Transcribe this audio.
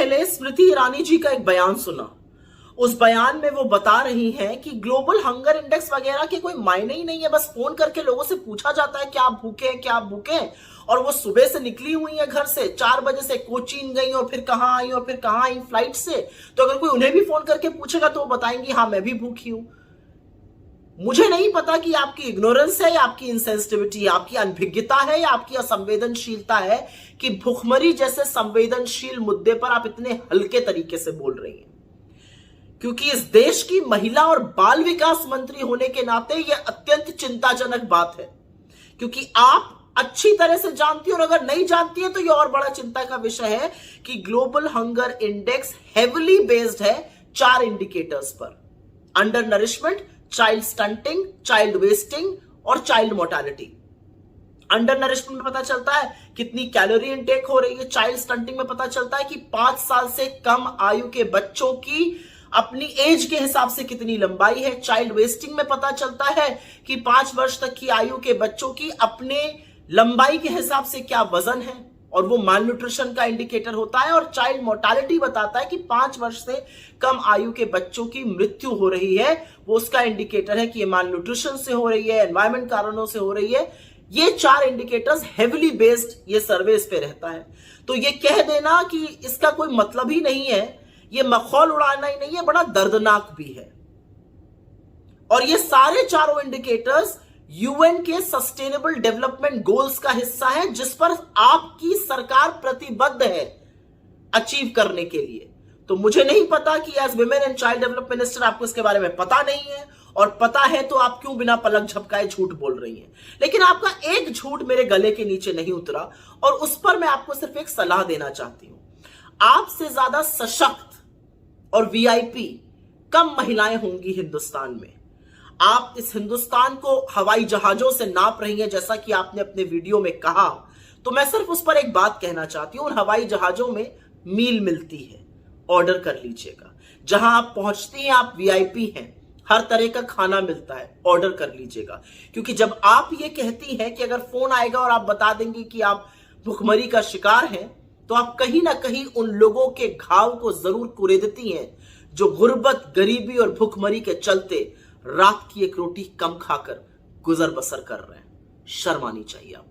पहले स्मृति ईरानी जी का एक बयान सुना। उस बयान में वो बता रही हैं कि ग्लोबल हंगर इंडेक्स वगैरह के कोई मायने ही नहीं है, बस फोन करके लोगों से पूछा जाता है क्या आप भूखे हैं, क्या आप भूखे हैं। और वो सुबह से निकली हुई है घर से, 4 बजे से कोचीन गई और फिर कहां आई और फिर कहां आई फ्लाइट से। तो अगर कोई उन्हें भी फोन करके पूछेगा तो वो बताएंगी हाँ मैं भी भूखी हूं। मुझे नहीं पता कि आपकी इग्नोरेंस है या आपकी इनसेंसिटिविटी, आपकी अनभिज्ञता है या आपकी असंवेदनशीलता है कि भुखमरी जैसे संवेदनशील मुद्दे पर आप इतने हल्के तरीके से बोल रही हैं। क्योंकि इस देश की महिला और बाल विकास मंत्री होने के नाते यह अत्यंत चिंताजनक बात है, क्योंकि आप अच्छी तरह से जानती है, और अगर नहीं जानती है तो यह और बड़ा चिंता का विषय है कि global hunger index heavily based है 4 इंडिकेटर्स पर: under nourishment, child stunting, child wasting और चाइल्ड मोर्टालिटी। अंडर नरिशमेंट में पता चलता है कितनी कैलोरी इनटेक हो रही है, चाइल्ड स्टंटिंग में पता चलता है कि 5 साल से कम आयु के बच्चों की अपनी एज के हिसाब से कितनी लंबाई है, चाइल्ड वेस्टिंग में पता चलता है कि 5 वर्ष तक की आयु के बच्चों की अपने लंबाई के हिसाब से क्या वजन है, और वो माल न्यूट्रिशन का इंडिकेटर होता है। और चाइल्ड मोर्टालिटी बताता है कि 5 वर्ष से कम आयु के बच्चों की मृत्यु हो रही है, वो उसका इंडिकेटर है कि ये माल न्यूट्रिशन से हो रही है, एनवायरमेंट कारणों से हो रही है। ये 4 इंडिकेटर्स हेविली बेस्ड ये सर्वे इस पे रहता है। तो ये कह देना कि इसका कोई मतलब ही नहीं है, ये मखौल उड़ाना ही नहीं है, बड़ा दर्दनाक भी है। और ये सारे चारों इंडिकेटर्स यूएन के सस्टेनेबल डेवलपमेंट गोल्स का हिस्सा है, जिस पर आपकी सरकार प्रतिबद्ध है अचीव करने के लिए। तो मुझे नहीं पता कि as women and child development minister आपको इसके बारे में पता नहीं है, और पता है तो आप क्यों बिना पलक झपकाए झूठ बोल रही हैं। लेकिन आपका एक झूठ मेरे गले के नीचे नहीं उतरा, और उस पर मैं आपको सिर्फ एक सलाह देना चाहती हूं। आपसे ज्यादा सशक्त और वीआईपी कम महिलाएं होंगी हिंदुस्तान में। आप इस हिंदुस्तान को हवाई जहाजों से नाप रही हैं, जैसा कि आपने अपने वीडियो में कहा। तो मैं सिर्फ उस पर एक बात कहना चाहती हूं, उन हवाई जहाजों में मील मिलती है, ऑर्डर कर लीजिएगा। जहां आप पहुंचती हैं आप वीआईपी हैं, हर तरह का खाना मिलता है, ऑर्डर कर लीजिएगा। क्योंकि जब आप ये कहती हैं कि अगर फोन आएगा और आप बता देंगे कि आप भुखमरी का शिकार हैं, तो आप कहीं ना कहीं उन लोगों के घाव को जरूर कुरेदती हैं जो गुर्बत, गरीबी और भुखमरी के चलते रात की एक रोटी कम खाकर गुजर बसर कर रहे हैं। शर्म आनी चाहिए आपको।